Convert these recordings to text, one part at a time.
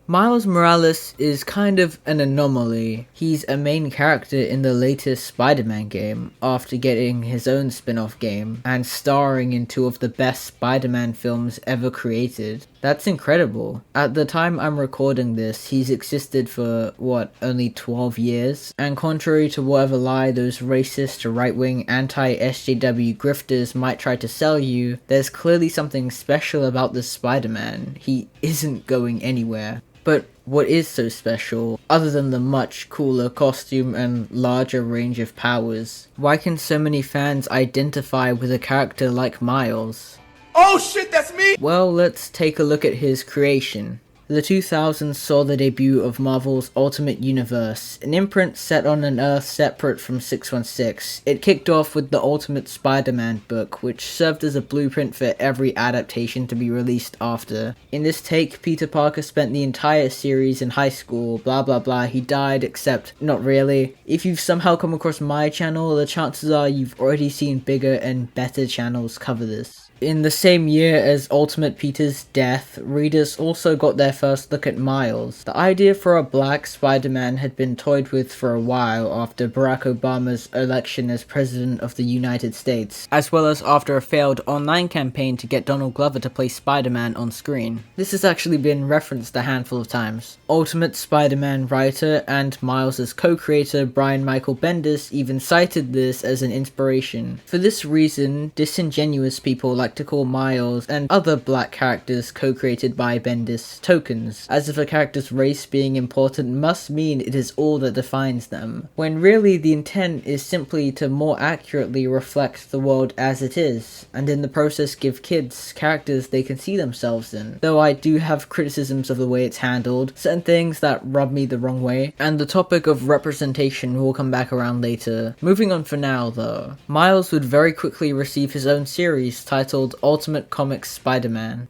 Miles Morales is kind of an anomaly. He's a main character in the latest Spider-Man game, after getting his own spin-off game, and starring in two of the best Spider-Man films ever created. That's incredible. At the time I'm recording this, he's existed for, only 12 years? And contrary to whatever lie those racist, right-wing, anti-SJW grifters might try to sell you, there's clearly something special about this Spider-Man. He isn't going anywhere. But what is so special, other than the much cooler costume and larger range of powers? Why can so many fans identify with a character like Miles? Oh shit, that's me! Well, let's take a look at his creation. The 2000s saw the debut of Marvel's Ultimate Universe, an imprint set on an Earth separate from 616. It kicked off with the Ultimate Spider-Man book, which served as a blueprint for every adaptation to be released after. In this take, Peter Parker spent the entire series in high school, blah blah blah, he died, except not really. If you've somehow come across my channel, the chances are you've already seen bigger and better channels cover this. In the same year as Ultimate Peter's death, readers also got their first look at Miles. The idea for a black Spider-Man had been toyed with for a while after Barack Obama's election as President of the United States, as well as after a failed online campaign to get Donald Glover to play Spider-Man on screen. This has actually been referenced a handful of times. Ultimate Spider-Man writer and Miles' co-creator Brian Michael Bendis even cited this as an inspiration. For this reason, disingenuous people like to call Miles and other black characters co-created by Bendis tokens, as if a character's race being important must mean it is all that defines them, when really the intent is simply to more accurately reflect the world as it is, and in the process give kids characters they can see themselves in. Though I do have criticisms of the way it's handled, certain things that rub me the wrong way, and the topic of representation will come back around later. Moving on for now though, Miles would very quickly receive his own series titled Ultimate Comics Spider-Man.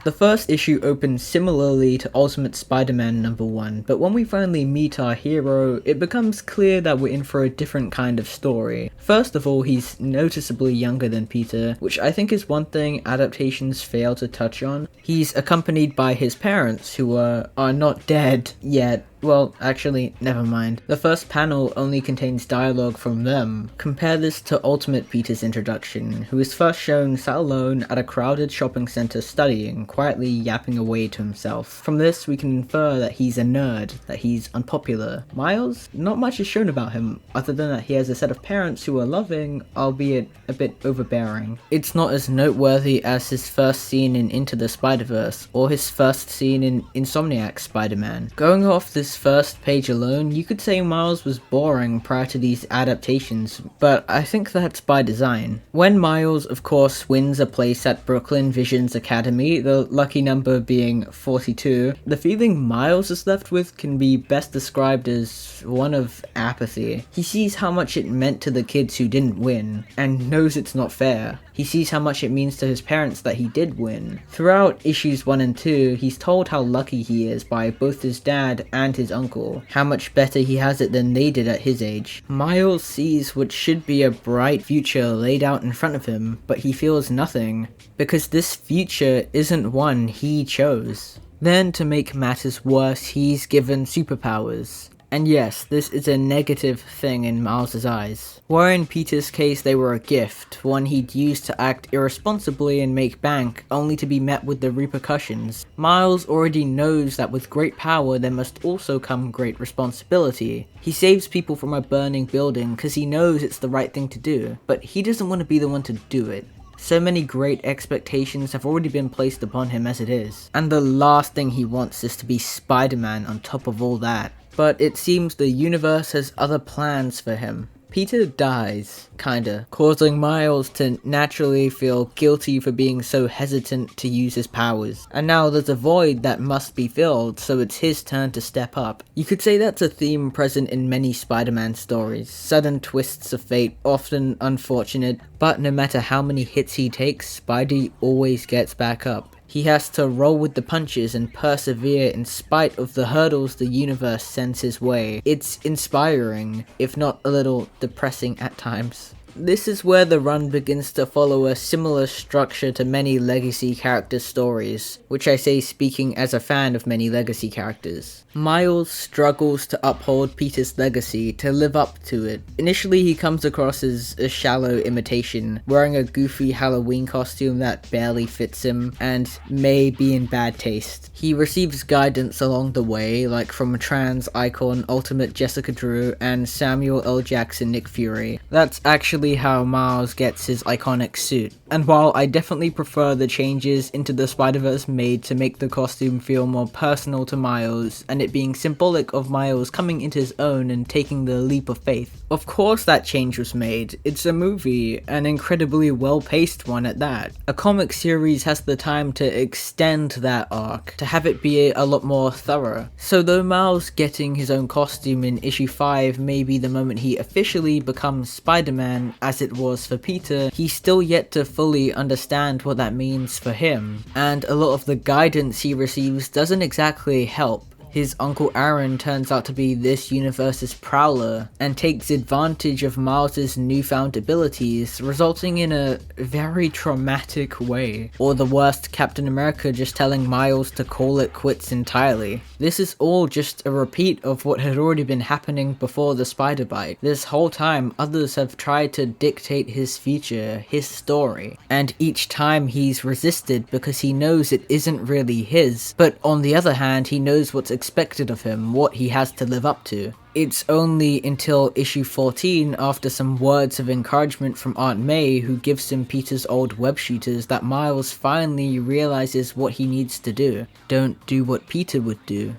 The first issue opens similarly to Ultimate Spider-Man #1, but when we finally meet our hero, it becomes clear that we're in for a different kind of story. First of all, he's noticeably younger than Peter, which I think is one thing adaptations fail to touch on. He's accompanied by his parents, who are not dead yet. Well, actually, never mind. The first panel only contains dialogue from them. Compare this to Ultimate Peter's introduction, who is first shown sat alone at a crowded shopping center studying, quietly yapping away to himself. From this, we can infer that he's a nerd, that he's unpopular. Miles? Not much is shown about him, other than that he has a set of parents who are loving, albeit a bit overbearing. It's not as noteworthy as his first scene in Into the Spider-Verse, or his first scene in Insomniac Spider-Man. Going off this first page alone, you could say Miles was boring prior to these adaptations, but I think that's by design. When Miles, of course, wins a place at Brooklyn Visions Academy, the lucky number being 42, the feeling Miles is left with can be best described as one of apathy. He sees how much it meant to the kids who didn't win, and knows it's not fair. He sees how much it means to his parents that he did win. Throughout issues 1 and 2, he's told how lucky he is by both his dad and his uncle, how much better he has it than they did at his age. Miles sees what should be a bright future laid out in front of him, but he feels nothing, because this future isn't one he chose. Then, to make matters worse, he's given superpowers. And yes, this is a negative thing in Miles' eyes. Where in Peter's case they were a gift, one he'd use to act irresponsibly and make bank, only to be met with the repercussions. Miles already knows that with great power there must also come great responsibility. He saves people from a burning building because he knows it's the right thing to do, but he doesn't want to be the one to do it. So many great expectations have already been placed upon him as it is, and the last thing he wants is to be Spider-Man on top of all that. But it seems the universe has other plans for him. Peter dies, kinda, causing Miles to naturally feel guilty for being so hesitant to use his powers. And now there's a void that must be filled, so it's his turn to step up. You could say that's a theme present in many Spider-Man stories. Sudden twists of fate, often unfortunate, but no matter how many hits he takes, Spidey always gets back up. He has to roll with the punches and persevere in spite of the hurdles the universe sends his way. It's inspiring, if not a little depressing at times. This is where the run begins to follow a similar structure to many Legacy character stories, which I say speaking as a fan of many Legacy characters. Miles struggles to uphold Peter's legacy, to live up to it. Initially he comes across as a shallow imitation, wearing a goofy Halloween costume that barely fits him, and may be in bad taste. He receives guidance along the way, like from trans icon Ultimate Jessica Drew and Samuel L. Jackson Nick Fury. That's actually how Miles gets his iconic suit. And while I definitely prefer the changes Into the Spider-Verse made to make the costume feel more personal to Miles, and it being symbolic of Miles coming into his own and taking the leap of faith, of course that change was made. It's a movie, an incredibly well-paced one at that. A comic series has the time to extend that arc, to have it be a lot more thorough. So though Miles getting his own costume in issue 5 may be the moment he officially becomes Spider-Man, as it was for Peter, he's still yet to fully understand what that means for him, and a lot of the guidance he receives doesn't exactly help. His Uncle Aaron turns out to be this universe's prowler, and takes advantage of Miles' newfound abilities, resulting in a very traumatic way. Or the worst, Captain America just telling Miles to call it quits entirely. This is all just a repeat of what had already been happening before the spider bite. This whole time, others have tried to dictate his future, his story, and each time he's resisted because he knows it isn't really his, but on the other hand, he knows what's expected of him, what he has to live up to. It's only until issue 14, after some words of encouragement from Aunt May, who gives him Peter's old web shooters, that Miles finally realizes what he needs to do. Don't do what Peter would do.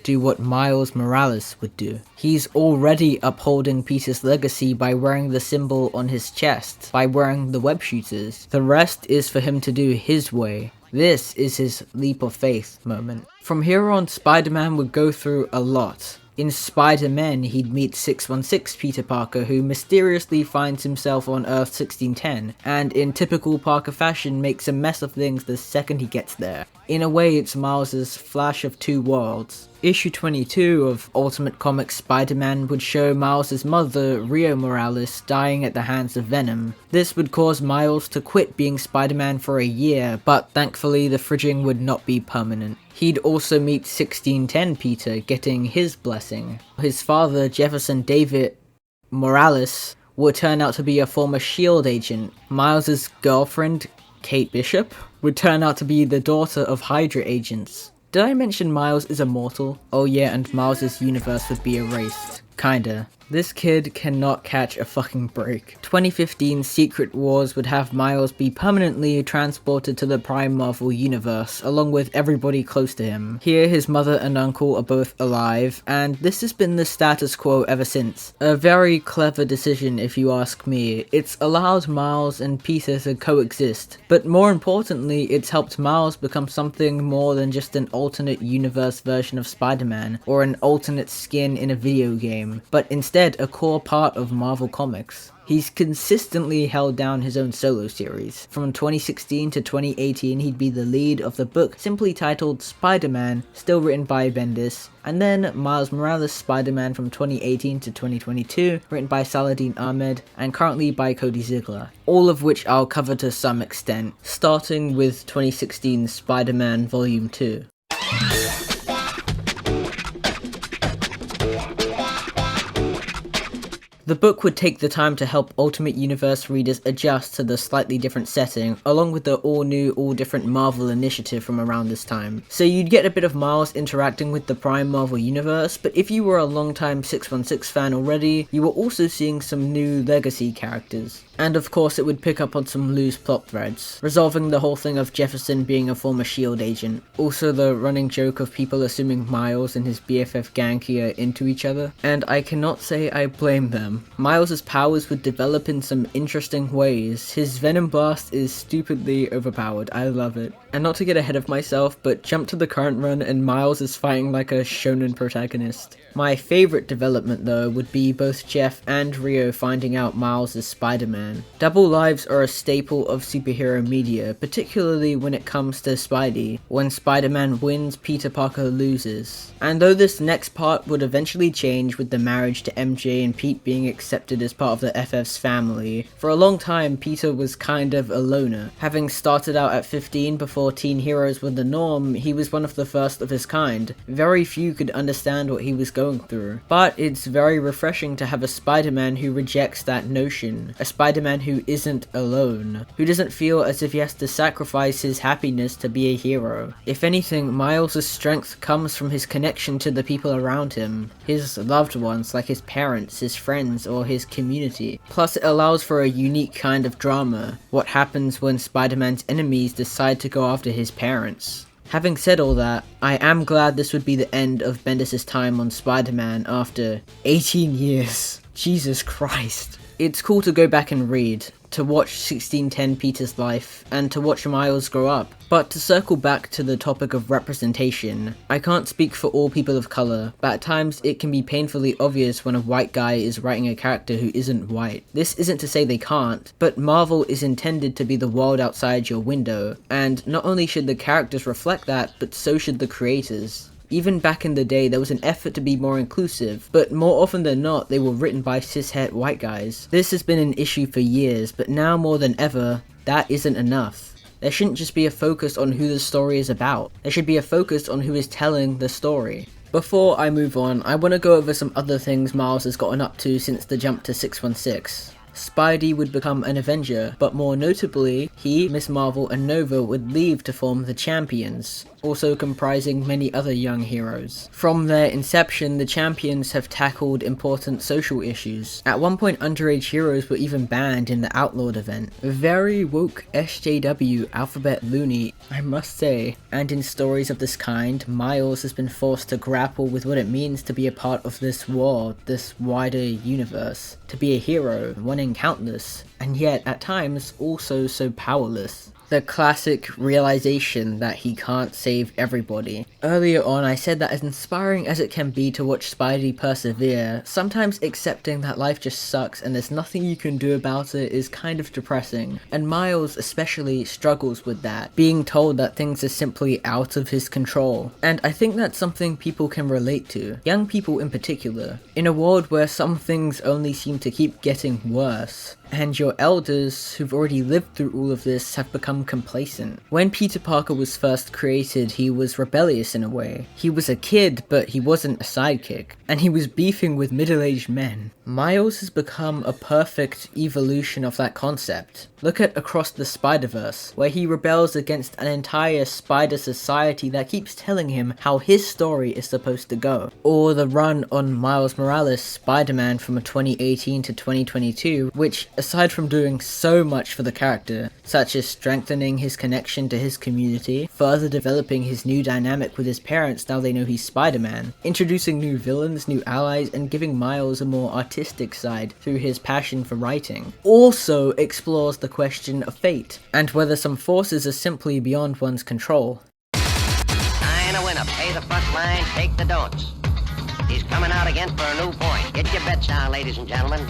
Do what Miles Morales would do. He's already upholding Peter's legacy by wearing the symbol on his chest, by wearing the web shooters. The rest is for him to do his way. This is his leap of faith moment. From here on, Spider-Man would go through a lot. In Spider-Man, he'd meet 616 Peter Parker, who mysteriously finds himself on Earth 1610, and in typical Parker fashion makes a mess of things the second he gets there. In a way, it's Miles' Flash of Two Worlds. Issue 22 of Ultimate Comics Spider-Man would show Miles' mother, Rio Morales, dying at the hands of Venom. This would cause Miles to quit being Spider-Man for a year, but thankfully the fridging would not be permanent. He'd also meet 1610 Peter, getting his blessing. His father, Jefferson David Morales, would turn out to be a former S.H.I.E.L.D. agent. Miles' girlfriend, Kate Bishop, would turn out to be the daughter of Hydra agents. Did I mention Miles is immortal? Oh yeah, and Miles' universe would be erased. Kinda. This kid cannot catch a fucking break. 2015 Secret Wars would have Miles be permanently transported to the Prime Marvel universe, along with everybody close to him. Here his mother and uncle are both alive, and this has been the status quo ever since. A very clever decision if you ask me. It's allowed Miles and Peter to coexist, but more importantly, it's helped Miles become something more than just an alternate universe version of Spider-Man, or an alternate skin in a video game, but instead a core part of Marvel Comics. He's consistently held down his own solo series. From 2016 to 2018, he'd be the lead of the book simply titled Spider-Man, still written by Bendis, and then Miles Morales Spider-Man from 2018 to 2022, written by Saladin Ahmed, and currently by Cody Ziegler. All of which I'll cover to some extent, starting with 2016 Spider-Man Volume 2. The book would take the time to help Ultimate Universe readers adjust to the slightly different setting, along with the all-new, all-different Marvel initiative from around this time. So you'd get a bit of Miles interacting with the Prime Marvel Universe, but if you were a long-time 616 fan already, you were also seeing some new Legacy characters. And of course it would pick up on some loose plot threads, resolving the whole thing of Jefferson being a former S.H.I.E.L.D. agent. Also the running joke of people assuming Miles and his BFF Ganke are into each other, and I cannot say I blame them. Miles' powers would develop in some interesting ways. His Venom Blast is stupidly overpowered, I love it. And not to get ahead of myself, but jump to the current run and Miles is fighting like a shonen protagonist. My favourite development though would be both Jeff and Rio finding out Miles is Spider-Man. Double lives are a staple of superhero media, particularly when it comes to Spidey. When Spider-Man wins, Peter Parker loses. And though this next part would eventually change with the marriage to MJ and Pete being accepted as part of the FF's family. For a long time, Peter was kind of a loner. Having started out at 15 before teen heroes were the norm, he was one of the first of his kind. Very few could understand what he was going through. But it's very refreshing to have a Spider-Man who rejects that notion. A Spider-Man who isn't alone. Who doesn't feel as if he has to sacrifice his happiness to be a hero. If anything, Miles' strength comes from his connection to the people around him. His loved ones, like his parents, his friends, or his community. Plus, it allows for a unique kind of drama. What happens when Spider-Man's enemies decide to go after his parents? Having said all that, I am glad this would be the end of Bendis' time on Spider-Man after 18 years. Jesus Christ. It's cool to go back and read, to watch 1610 Peter's life, and to watch Miles grow up. But to circle back to the topic of representation, I can't speak for all people of colour, but at times it can be painfully obvious when a white guy is writing a character who isn't white. This isn't to say they can't, but Marvel is intended to be the world outside your window, and not only should the characters reflect that, but so should the creators. Even back in the day, there was an effort to be more inclusive, but more often than not, they were written by cis-het white guys. This has been an issue for years, but now more than ever, that isn't enough. There shouldn't just be a focus on who the story is about. There should be a focus on who is telling the story. Before I move on, I want to go over some other things Miles has gotten up to since the jump to 616. Spidey would become an Avenger, but more notably, he, Miss Marvel, and Nova would leave to form the Champions, also comprising many other young heroes. From their inception, the Champions have tackled important social issues. At one point, underage heroes were even banned in the Outlawed event. Very woke SJW alphabet loony, I must say. And in stories of this kind, Miles has been forced to grapple with what it means to be a part of this world, this wider universe. To be a hero, one in countless, and yet at times also so powerless. The classic realization that he can't save everybody. Earlier on, I said that as inspiring as it can be to watch Spidey persevere, sometimes accepting that life just sucks and there's nothing you can do about it is kind of depressing. And Miles especially struggles with that, being told that things are simply out of his control. And I think that's something people can relate to, young people in particular, in a world where some things only seem to keep getting worse. And your elders, who've already lived through all of this, have become complacent. When Peter Parker was first created, he was rebellious in a way. He was a kid, but he wasn't a sidekick. And he was beefing with middle-aged men. Miles has become a perfect evolution of that concept. Look at Across the Spider-Verse, where he rebels against an entire spider society that keeps telling him how his story is supposed to go. Or the run on Miles Morales' Spider-Man from 2018 to 2022, which, aside from doing so much for the character, such as strengthening his connection to his community, further developing his new dynamic with his parents now they know he's Spider-Man, introducing new villains, new allies, and giving Miles a more artistic side through his passion for writing, also explores the question of fate, and whether some forces are simply beyond one's control. Nine a winner, pay the front line, take the don'ts. He's coming out again for a new point. Get your bets down, ladies and gentlemen.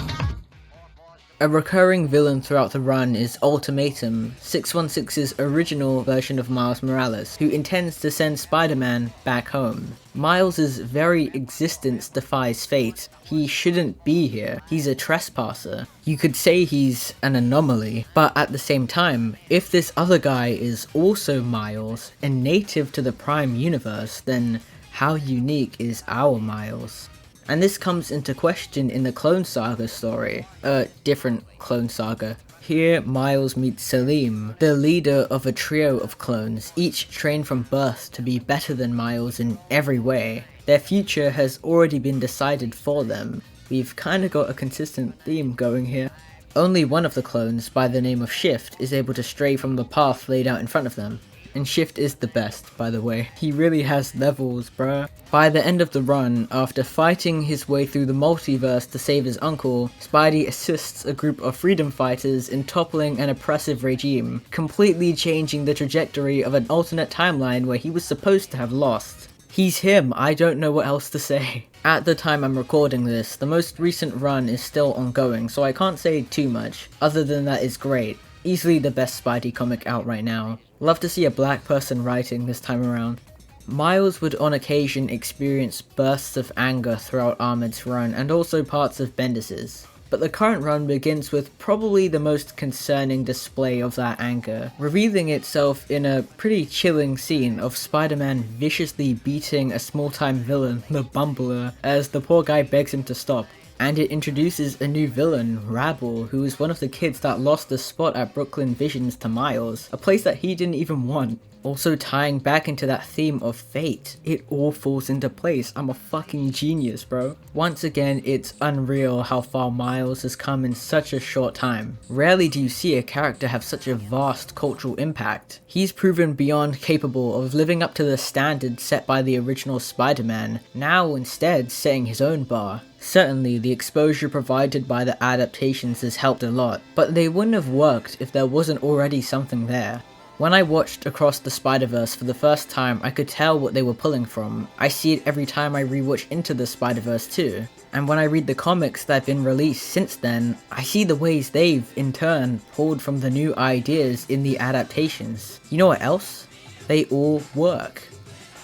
A recurring villain throughout the run is Ultimatum, 616's original version of Miles Morales, who intends to send Spider-Man back home. Miles' very existence defies fate. He shouldn't be here. He's a trespasser. You could say he's an anomaly, but at the same time, if this other guy is also Miles, and native to the Prime Universe, then how unique is our Miles? And this comes into question in the Clone Saga story, a different Clone Saga. Here, Miles meets Selim, the leader of a trio of clones, each trained from birth to be better than Miles in every way. Their future has already been decided for them. We've kinda got a consistent theme going here. Only one of the clones, by the name of Shift, is able to stray from the path laid out in front of them. And Shift is the best, by the way. He really has levels, bruh. By the end of the run, after fighting his way through the multiverse to save his uncle, Spidey assists a group of freedom fighters in toppling an oppressive regime, completely changing the trajectory of an alternate timeline where he was supposed to have lost. He's him, I don't know what else to say. At the time I'm recording this, the most recent run is still ongoing, so I can't say too much, other than that it's great. Easily the best Spidey comic out right now. Love to see a black person writing this time around. Miles would on occasion experience bursts of anger throughout Ahmed's run and also parts of Bendis's. But the current run begins with probably the most concerning display of that anger, revealing itself in a pretty chilling scene of Spider-Man viciously beating a small-time villain, the Bumbler, as the poor guy begs him to stop. And it introduces a new villain, Rabble, who is one of the kids that lost the spot at Brooklyn Visions to Miles, a place that he didn't even want. Also tying back into that theme of fate, it all falls into place. I'm a fucking genius, bro. Once again, it's unreal how far Miles has come in such a short time. Rarely do you see a character have such a vast cultural impact. He's proven beyond capable of living up to the standards set by the original Spider-Man, now instead setting his own bar. Certainly, the exposure provided by the adaptations has helped a lot, but they wouldn't have worked if there wasn't already something there. When I watched Across the Spider-Verse for the first time, I could tell what they were pulling from. I see it every time I rewatch Into the Spider-Verse too. And when I read the comics that have been released since then, I see the ways they've, in turn, pulled from the new ideas in the adaptations. You know what else? They all work.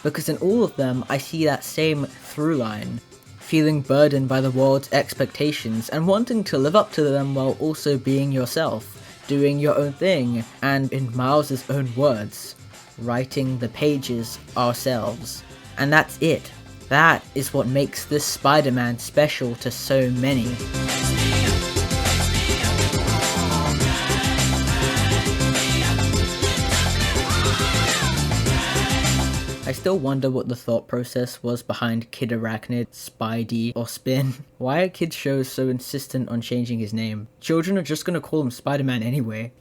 Because in all of them, I see that same through line. Feeling burdened by the world's expectations and wanting to live up to them while also being yourself. Doing your own thing, and in Miles' own words, writing the pages ourselves. And that's it. That is what makes this Spider-Man special to so many. I still wonder what the thought process was behind Kid Arachnid, Spidey, or Spin. Why are kids' shows so insistent on changing his name? Children are just gonna call him Spider-Man anyway.